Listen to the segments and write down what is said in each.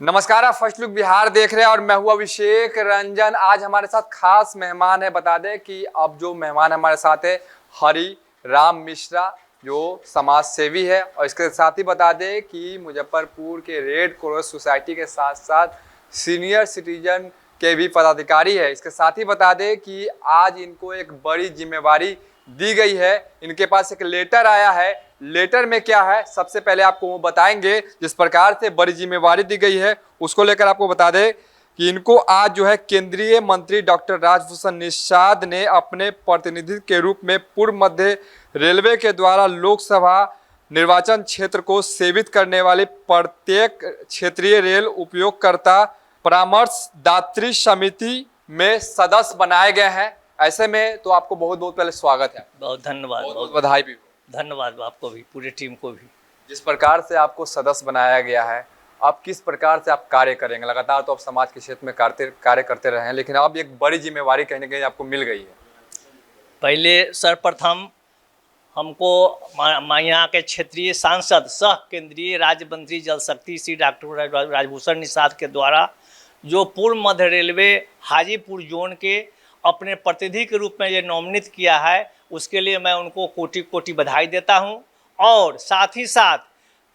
नमस्कार, आप first look Bihar देख रहे हैं और मैं हूं अभिषेक रंजन। आज हमारे साथ खास मेहमान है। बता दें कि अब जो मेहमान हमारे साथ है हरि राम मिश्रा, जो समाज सेवी है, और इसके साथ ही बता दें कि मुजफ्फरपुर के रेड क्रॉस सोसाइटी के साथ साथ सीनियर सिटीजन के भी पदाधिकारी है। इसके साथ ही बता दें कि आज इनको एक बड़ी जिम्मेवारी दी गई है। इनके पास एक लेटर आया है। लेटर में क्या है सबसे पहले आपको वो बताएंगे। जिस प्रकार से बड़ी जिम्मेवारी दी गई है उसको लेकर आपको बता दें कि इनको आज जो है केंद्रीय मंत्री डॉक्टर राजभूषण निषाद ने अपने प्रतिनिधि के रूप में पूर्व मध्य रेलवे के द्वारा लोकसभा निर्वाचन क्षेत्र को सेवित करने वाली प्रत्येक क्षेत्रीय रेल उपयोगकर्ता परामर्शदात्री समिति में सदस्य बनाए गए हैं। ऐसे में तो आपको बहुत बहुत पहले स्वागत है। बहुत धन्यवाद, बहुत बधाई भी। धन्यवाद आपको भी, पूरी टीम को भी। जिस प्रकार से आपको सदस्य बनाया गया है, आप किस प्रकार से आप कार्य करेंगे? लगातार तो आप समाज के क्षेत्र में कार्य करते रहे हैं, लेकिन अब एक बड़ी जिम्मेवारी कहीं ना कहीं आपको मिल गई है। पहले सर्वप्रथम हमको यहाँ के क्षेत्रीय सांसद सह केंद्रीय राज्य मंत्री जल शक्ति श्री डॉक्टर राजभूषण निषाद के द्वारा जो पूर्व मध्य रेलवे हाजीपुर जोन के अपने प्रतिनिधि के रूप में ये नॉमिनेट किया है, उसके लिए मैं उनको कोटि कोटि बधाई देता हूं। और साथ ही साथ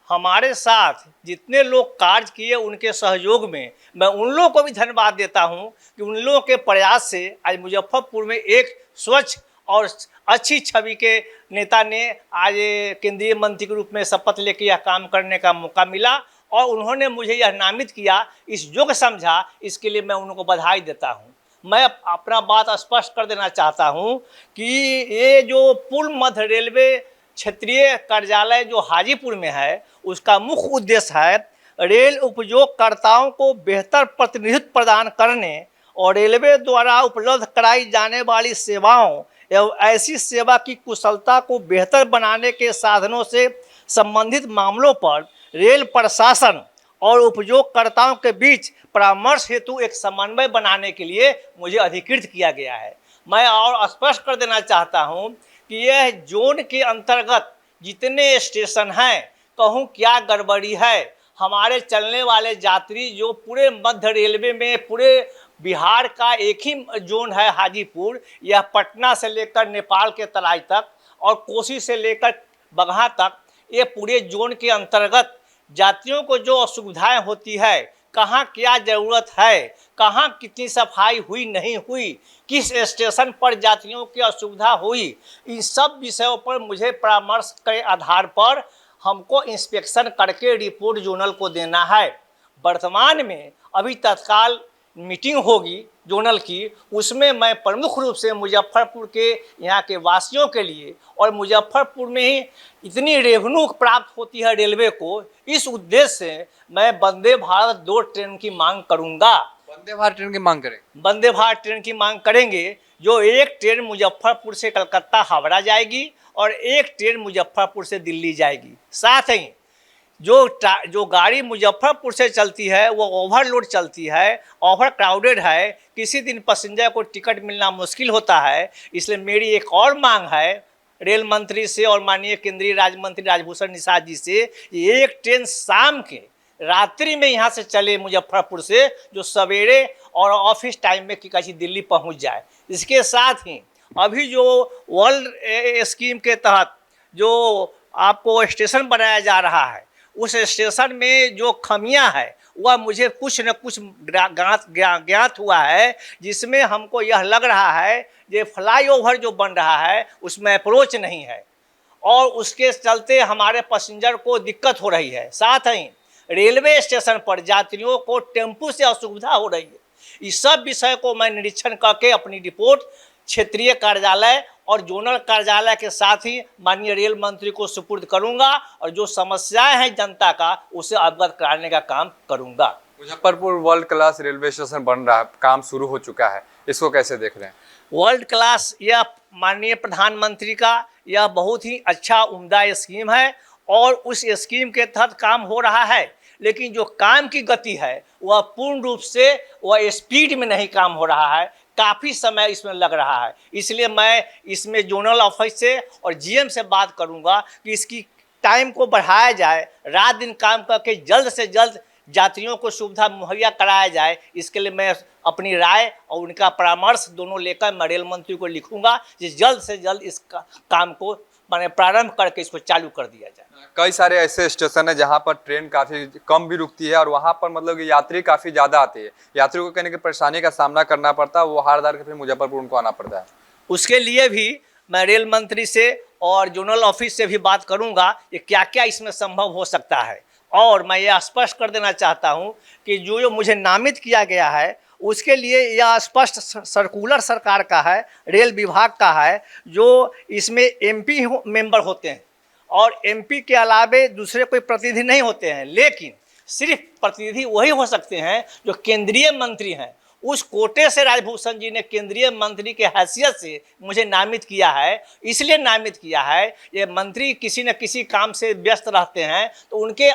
हमारे साथ जितने लोग कार्य किए उनके सहयोग में मैं उन लोगों को भी धन्यवाद देता हूं कि उन लोगों के प्रयास से आज मुजफ्फरपुर में एक स्वच्छ और अच्छी छवि के नेता ने आज केंद्रीय मंत्री के रूप में शपथ लेकर यह काम करने का मौका मिला और उन्होंने मुझे यह नामित किया, इस योग्य समझा। इसके लिए मैं उनको बधाई देता हूँ। मैं अपना बात स्पष्ट कर देना चाहता हूं कि ये जो पूर्व मध्य रेलवे क्षेत्रीय कार्यालय जो हाजीपुर में है, उसका मुख्य उद्देश्य है रेल उपयोगकर्ताओं को बेहतर प्रतिनिधित्व प्रदान करने और रेलवे द्वारा उपलब्ध कराई जाने वाली सेवाओं एवं ऐसी सेवा की कुशलता को बेहतर बनाने के साधनों से संबंधित मामलों पर रेल प्रशासन और उपयोगकर्ताओं के बीच परामर्श हेतु एक समन्वय बनाने के लिए मुझे अधिकृत किया गया है। मैं और स्पष्ट कर देना चाहता हूं कि यह जोन के अंतर्गत जितने स्टेशन हैं, कहूं क्या गड़बड़ी है, हमारे चलने वाले यात्री जो पूरे मध्य रेलवे में पूरे बिहार का एक ही जोन है हाजीपुर, यह पटना से लेकर नेपाल के तराई तक और कोसी से लेकर बगहा तक, ये पूरे जोन के अंतर्गत यात्रियों को जो असुविधाएं होती है, कहाँ क्या ज़रूरत है, कहाँ कितनी सफाई हुई नहीं हुई, किस स्टेशन पर यात्रियों की असुविधा हुई, इन सब विषयों पर मुझे परामर्श के आधार पर हमको इंस्पेक्शन करके रिपोर्ट जोनल को देना है। वर्तमान में अभी तत्काल मीटिंग होगी जोनल की, उसमें मैं प्रमुख रूप से मुजफ्फरपुर के यहाँ के वासियों के लिए और मुजफ्फरपुर में ही इतनी रेवेन्यू प्राप्त होती है रेलवे को, इस उद्देश्य से मैं वंदे भारत 2 ट्रेन की मांग करूँगा। वंदे भारत ट्रेन की मांग करें? वंदे भारत ट्रेन की मांग करेंगे, जो एक ट्रेन मुजफ्फरपुर से कलकत्ता हावड़ा जाएगी और एक ट्रेन मुजफ्फरपुर से दिल्ली जाएगी। साथ ही जो गाड़ी मुजफ्फरपुर से चलती है वो ओवरलोड चलती है, ओवर क्राउडेड है, किसी दिन पैसेंजर को टिकट मिलना मुश्किल होता है। इसलिए मेरी एक और मांग है रेल मंत्री से और माननीय केंद्रीय राज्य मंत्री राजभूषण निषाद जी से, एक ट्रेन शाम के रात्रि में यहाँ से चले मुजफ्फरपुर से, जो सवेरे और ऑफिस टाइम में किसी दिल्ली पहुँच जाए। इसके साथ ही अभी जो वर्ल्ड स्कीम के तहत जो आपको स्टेशन बनाया जा रहा है, उस स्टेशन में जो खमियां है वह मुझे कुछ न कुछ ज्ञात हुआ है, जिसमें हमको यह लग रहा है ये फ्लाईओवर जो बन रहा है उसमें अप्रोच नहीं है और उसके चलते हमारे पैसेंजर को दिक्कत हो रही है। साथ ही रेलवे स्टेशन पर यात्रियों को टेम्पू से असुविधा हो रही है। इस सब विषय को मैं निरीक्षण करके अपनी रिपोर्ट क्षेत्रीय कार्यालय और जोनल कार्यालय के साथ ही माननीय रेल मंत्री को सुपुर्द करूंगा और जो समस्याएं हैं जनता का उसे अवगत कराने का काम करूंगा। Muzaffarpur world class railway station बन रहा है, काम शुरू हो चुका है, इसको कैसे देख रहे हैं? वर्ल्ड क्लास यह माननीय प्रधानमंत्री का यह बहुत ही अच्छा उम्दा स्कीम है और उस स्कीम के तहत काम हो रहा है, लेकिन जो काम की गति है वह पूर्ण रूप से वह स्पीड में नहीं काम हो रहा है, काफ़ी समय इसमें लग रहा है। इसलिए मैं इसमें जोनल ऑफिस से और जीएम से बात करूंगा कि इसकी टाइम को बढ़ाया जाए, रात दिन काम करके जल्द से जल्द यात्रियों को सुविधा मुहैया कराया जाए, इसके लिए मैं अपनी राय और उनका परामर्श दोनों लेकर मैं रेल मंत्री को लिखूंगा कि जल्द से जल्द इस काम को माने प्रारंभ करके इसको चालू कर दिया जाए। कई सारे ऐसे स्टेशन है जहाँ पर ट्रेन काफी कम भी रुकती है और वहाँ पर मतलब कि यात्री काफी ज्यादा आते हैं, यात्रियों को कहने की परेशानी का सामना करना पड़ता है, वो हार के फिर मुजफ्फरपुर उनको आना पड़ता है। उसके लिए भी मैं रेल मंत्री से और जोनल ऑफिस से भी बात करूंगा कि क्या क्या इसमें संभव हो सकता है। और मैं ये स्पष्ट कर देना चाहता हूं कि जो मुझे नामित किया गया है उसके लिए यह स्पष्ट सर्कुलर सरकार का है, रेल विभाग का है, जो इसमें एमपी मेंबर होते हैं और एमपी के अलावे दूसरे कोई प्रतिनिधि नहीं होते हैं, लेकिन सिर्फ प्रतिनिधि वही हो सकते हैं जो केंद्रीय मंत्री हैं। उस कोटे से राजभूषण जी ने केंद्रीय मंत्री के हैसियत से मुझे नामित किया है। इसलिए नामित किया है, ये मंत्री किसी न किसी काम से व्यस्त रहते हैं, तो उनके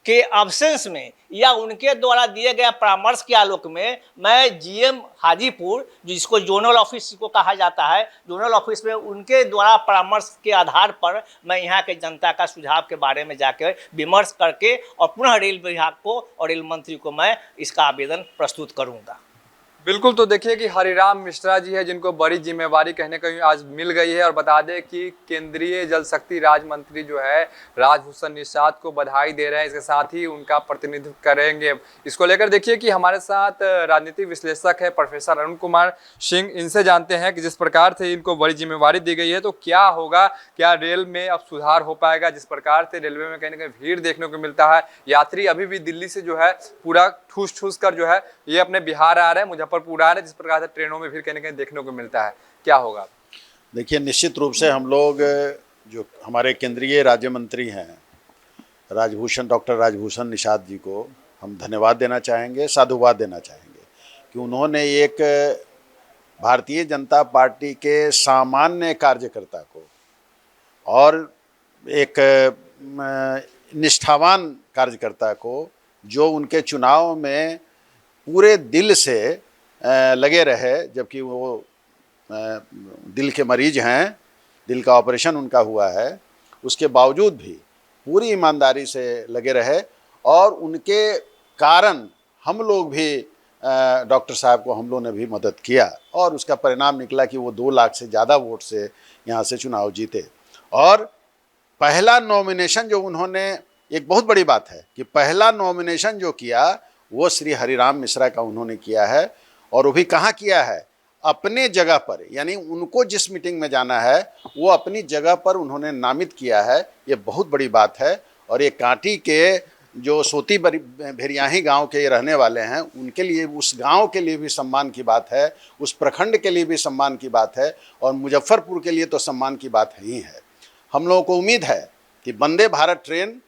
एब्सेंस में या उनके द्वारा दिए गए परामर्श के आलोक में मैं जीएम हाजीपुर, जिसको जोनल ऑफिस को कहा जाता है, जोनल ऑफिस में उनके द्वारा परामर्श के आधार पर मैं यहाँ के जनता का सुझाव के बारे में जाकर विमर्श करके और पुनः रेल विभाग को और रेल मंत्री को मैं इसका आवेदन प्रस्तुत करूँगा। बिल्कुल, तो देखिए कि हरिराम मिश्रा जी है जिनको बड़ी जिम्मेवारी कहने को आज मिल गई है। और बता दें कि केंद्रीय जल शक्ति राज्य मंत्री जो है राजभूषण निषाद को बधाई दे रहे हैं, इसके साथ ही उनका प्रतिनिधित्व करेंगे। इसको लेकर देखिए कि हमारे साथ राजनीतिक विश्लेषक है प्रोफेसर अरुण कुमार सिंह, इनसे जानते हैं कि जिस प्रकार से इनको बड़ी जिम्मेवारी दी गई है तो क्या होगा, क्या रेल में अब सुधार हो पाएगा। जिस प्रकार से रेलवे में कहीं ना कहीं भीड़ देखने को मिलता है, यात्री अभी भी दिल्ली से जो है पूरा ठूस ठूस कर जो है ये अपने बिहार आ रहे हैं, मुजफ्फरपुर आ रहे हैं, जिस प्रकार से ट्रेनों में भीड़ कहीं ना कहीं देखने को मिलता है, क्या होगा। देखिए, निश्चित रूप से हम लोग जो हमारे केंद्रीय राज्य मंत्री हैं डॉक्टर राजभूषण निषाद जी को हम धन्यवाद देना चाहेंगे, साधुवाद देना चाहेंगे कि उन्होंने एक भारतीय जनता पार्टी के सामान्य कार्यकर्ता को और एक निष्ठावान कार्यकर्ता को, जो उनके चुनाव में पूरे दिल से लगे रहे, जबकि वो दिल के मरीज हैं, दिल का ऑपरेशन उनका हुआ है, उसके बावजूद भी पूरी ईमानदारी से लगे रहे और उनके कारण हम लोग भी डॉक्टर साहब को हम लोगों ने भी मदद किया और उसका परिणाम निकला कि वो 2 लाख से ज़्यादा वोट से यहाँ से चुनाव जीते। और पहला नॉमिनेशन जो उन्होंने, एक बहुत बड़ी बात है कि पहला नॉमिनेशन जो किया वो श्री हरिराम मिश्रा का उन्होंने किया है, और वो भी कहाँ किया है, अपने जगह पर, यानी उनको जिस मीटिंग में जाना है वो अपनी जगह पर उन्होंने नामित किया है। ये बहुत बड़ी बात है और ये कांटी के जो सोती भेरियाही गांव के रहने वाले हैं उनके लिए, उस गांव के लिए भी सम्मान की बात है, उस प्रखंड के लिए भी सम्मान की बात है और मुजफ्फरपुर के लिए तो सम्मान की बात ही है। हम लोगों को उम्मीद है कि वंदे भारत ट्रेन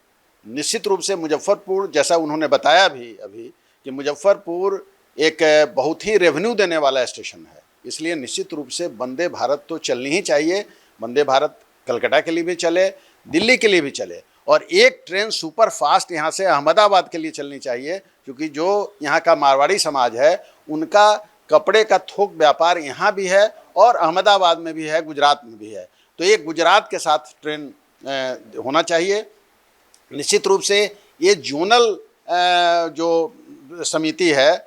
निश्चित रूप से मुजफ्फरपुर, जैसा उन्होंने बताया भी अभी कि मुजफ्फरपुर एक बहुत ही रेवेन्यू देने वाला स्टेशन है, इसलिए निश्चित रूप से वंदे भारत तो चलनी ही चाहिए। वंदे भारत कलकत्ता के लिए भी चले, दिल्ली के लिए भी चले और एक ट्रेन सुपर फास्ट यहाँ से अहमदाबाद के लिए चलनी चाहिए, क्योंकि जो यहाँ का मारवाड़ी समाज है उनका कपड़े का थोक व्यापार यहाँ भी है और अहमदाबाद में भी है, गुजरात में भी है, तो एक गुजरात के साथ ट्रेन होना चाहिए। निश्चित रूप से ये जोनल जो समिति है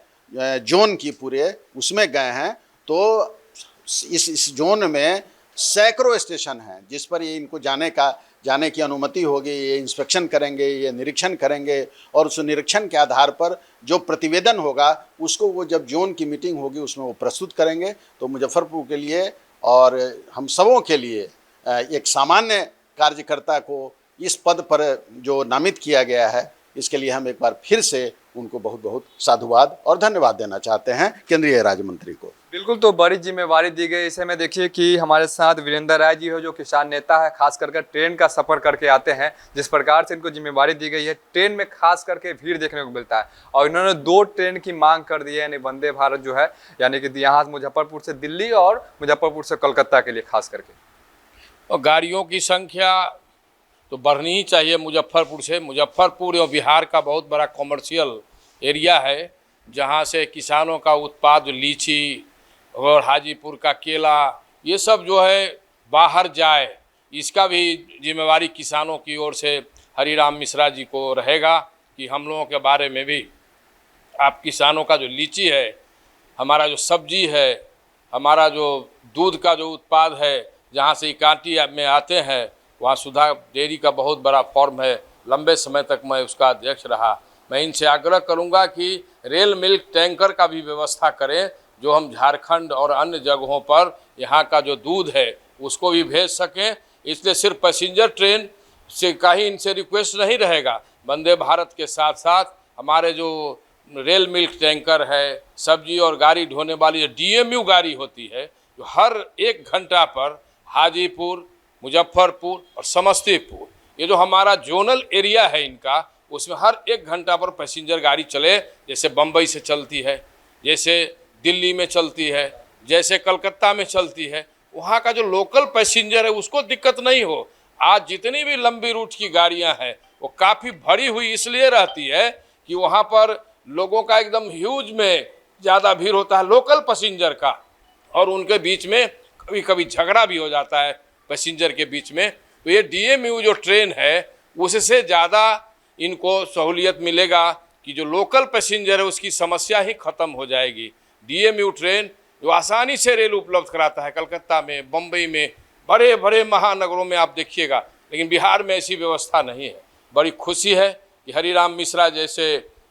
जोन की पूरे, उसमें गए हैं, तो इस जोन में सैकड़ों स्टेशन हैं जिस पर ये इनको जाने की अनुमति होगी। ये इंस्पेक्शन करेंगे, ये निरीक्षण करेंगे और उस निरीक्षण के आधार पर जो प्रतिवेदन होगा उसको वो जब जोन की मीटिंग होगी उसमें वो प्रस्तुत करेंगे। तो मुजफ्फरपुर के लिए और हम सबों के लिए एक सामान्य कार्यकर्ता को इस पद पर जो नामित किया गया है, इसके लिए हम एक बार फिर से उनको बहुत बहुत साधुवाद और धन्यवाद देना चाहते हैं केंद्रीय राज्य मंत्री को। बिल्कुल, तो बड़ी जिम्मेवारी दी गई। इसे में देखिए कि हमारे साथ वीरेंद्र राय जी हो, जो किसान नेता है, खास करके ट्रेन का सफर करके आते हैं। जिस प्रकार से इनको जिम्मेवारी दी गई है, ट्रेन में खास करके भीड़ देखने को मिलता है और इन्होंने 2 ट्रेन की मांग कर दी है, यानी वंदे भारत जो है, यानी कि यहाँ मुजफ्फरपुर से दिल्ली और मुजफ्फरपुर से कोलकाता के लिए खास करके। और गाड़ियों की संख्या तो बढ़नी ही चाहिए मुजफ्फरपुर से। मुजफ्फरपुर और बिहार का बहुत बड़ा कॉमर्शियल एरिया है, जहाँ से किसानों का उत्पाद लीची और हाजीपुर का केला, ये सब जो है बाहर जाए, इसका भी जिम्मेवारी किसानों की ओर से हरिराम मिश्रा जी को रहेगा कि हम लोगों के बारे में भी आप किसानों का जो लीची है, हमारा जो सब्जी है, हमारा जो दूध का जो उत्पाद है, जहाँ से इकांटी में आते हैं, वहाँ सुधा डेयरी का बहुत बड़ा फॉर्म है। लंबे समय तक मैं उसका अध्यक्ष रहा। मैं इनसे आग्रह करूंगा कि रेल मिल्क टैंकर का भी व्यवस्था करें, जो हम झारखंड और अन्य जगहों पर यहाँ का जो दूध है उसको भी भेज सकें। इसलिए सिर्फ पैसेंजर ट्रेन से का ही इनसे रिक्वेस्ट नहीं रहेगा, वंदे भारत के साथ साथ हमारे जो रेल मिल्क टैंकर है, सब्जी और गाड़ी ढोने वाली जो DMU गाड़ी होती है, जो हर 1 घंटा पर हाजीपुर, मुजफ्फरपुर और समस्तीपुर, ये जो हमारा जोनल एरिया है इनका, उसमें हर 1 घंटा पर पैसेंजर गाड़ी चले। जैसे बम्बई से चलती है, जैसे दिल्ली में चलती है, जैसे कलकत्ता में चलती है, वहाँ का जो लोकल पैसेंजर है उसको दिक्कत नहीं हो। आज जितनी भी लंबी रूट की गाड़ियाँ हैं वो काफ़ी भरी हुई इसलिए रहती है कि वहाँ पर लोगों का एकदम ह्यूज में ज़्यादा भीड़ होता है लोकल पैसेंजर का, और उनके बीच में कभी कभी झगड़ा भी हो जाता है पैसेंजर के बीच में। तो ये DMU जो ट्रेन है उससे ज़्यादा इनको सहूलियत मिलेगा कि जो लोकल पैसेंजर है उसकी समस्या ही ख़त्म हो जाएगी। DMU ट्रेन जो आसानी से रेल उपलब्ध कराता है कलकत्ता में, बम्बई में, बड़े बड़े महानगरों में आप देखिएगा, लेकिन बिहार में ऐसी व्यवस्था नहीं है। बड़ी खुशी है कि हरिराम मिश्रा जैसे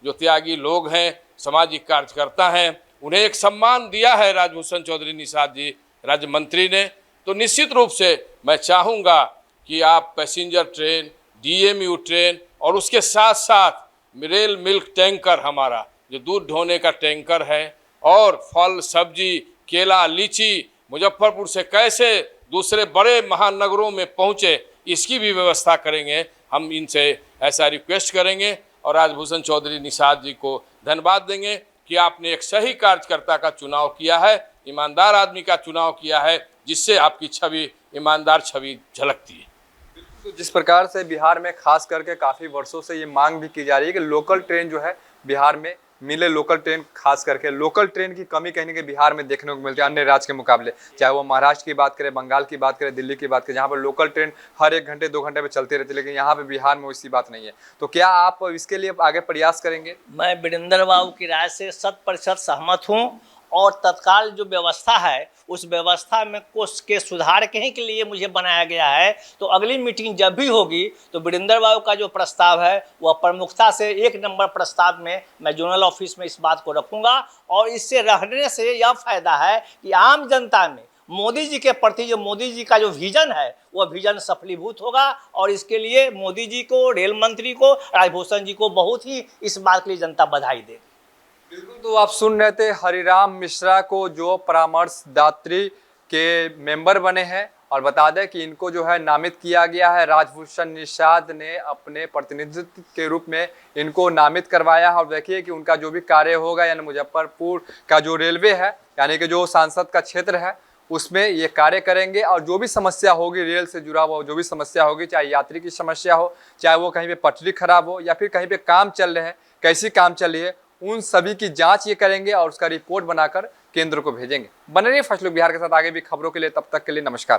जो त्यागी लोग हैं, सामाजिक कार्यकर्ता हैं, उन्हें एक सम्मान दिया है राजभूषण चौधरी निषाद जी राज्य मंत्री ने। तो निश्चित रूप से मैं चाहूँगा कि आप पैसेंजर ट्रेन, DMU ट्रेन और उसके साथ साथ रेल मिल्क टैंकर, हमारा जो दूध ढोने का टैंकर है, और फल, सब्जी, केला, लीची मुजफ्फरपुर से कैसे दूसरे बड़े महानगरों में पहुँचे, इसकी भी व्यवस्था करेंगे। हम इनसे ऐसा रिक्वेस्ट करेंगे और राजभूषण चौधरी निषाद जी को धन्यवाद देंगे कि आपने एक सही कार्यकर्ता का चुनाव किया है, ईमानदार आदमी का चुनाव किया है, जिससे आपकी छवि, ईमानदार छवि झलकती है। तो जिस प्रकार से बिहार में खास करके काफ़ी वर्षों से ये मांग भी की जा रही है कि लोकल ट्रेन जो है बिहार में मिले, लोकल ट्रेन, खास करके लोकल ट्रेन की कमी कहीं ना कहीं बिहार में देखने को मिलती है अन्य राज्य के मुकाबले, चाहे वो महाराष्ट्र की बात करें, बंगाल की बात करें, दिल्ली की बात करें, जहाँ पर लोकल ट्रेन हर 1 घंटे 2 घंटे में चलती रहती है, लेकिन यहाँ पे बिहार में वैसी बात नहीं है। तो क्या आप इसके लिए आगे प्रयास करेंगे? मैं वीरेंद्र बाबू की राय से 100% सहमत हूँ, और तत्काल जो व्यवस्था है उस व्यवस्था में कुछ के सुधार के ही के लिए मुझे बनाया गया है। तो अगली मीटिंग जब भी होगी तो वीरेंद्र बाबू का जो प्रस्ताव है वह प्रमुखता से 1 नंबर प्रस्ताव में मैं जोनल ऑफिस में इस बात को रखूंगा। और इससे रहने से यह फायदा है कि आम जनता में मोदी जी के प्रति जो मोदी जी का जो विजन है वह विजन सफलीभूत होगा, और इसके लिए मोदी जी को, रेल मंत्री को, राजभूषण जी को बहुत ही इस बात के लिए जनता बधाई देगी। बिल्कुल। तो आप सुन रहे थे हरिराम मिश्रा को, जो परामर्शदात्री के मेंबर बने हैं, और बता दें कि इनको जो है नामित किया गया है। राजभूषण निषाद ने अपने प्रतिनिधित्व के रूप में इनको नामित करवाया है। और देखिए कि उनका जो भी कार्य होगा, यानी मुजफ्फरपुर का जो रेलवे है, यानी कि जो सांसद का क्षेत्र है, उसमें ये कार्य करेंगे। और जो भी समस्या होगी रेल से जुड़ा हुआ, जो भी समस्या होगी, चाहे यात्री की समस्या हो, चाहे वो कहीं पे पटरी खराब हो, या फिर कहीं पे काम चल रहे हैं, कैसी काम चल रही है, उन सभी की जांच ये करेंगे और उसका रिपोर्ट बनाकर केंद्र को भेजेंगे। बने रहिए फर्स्ट लुक बिहार के साथ आगे भी खबरों के लिए। तब तक के लिए नमस्कार।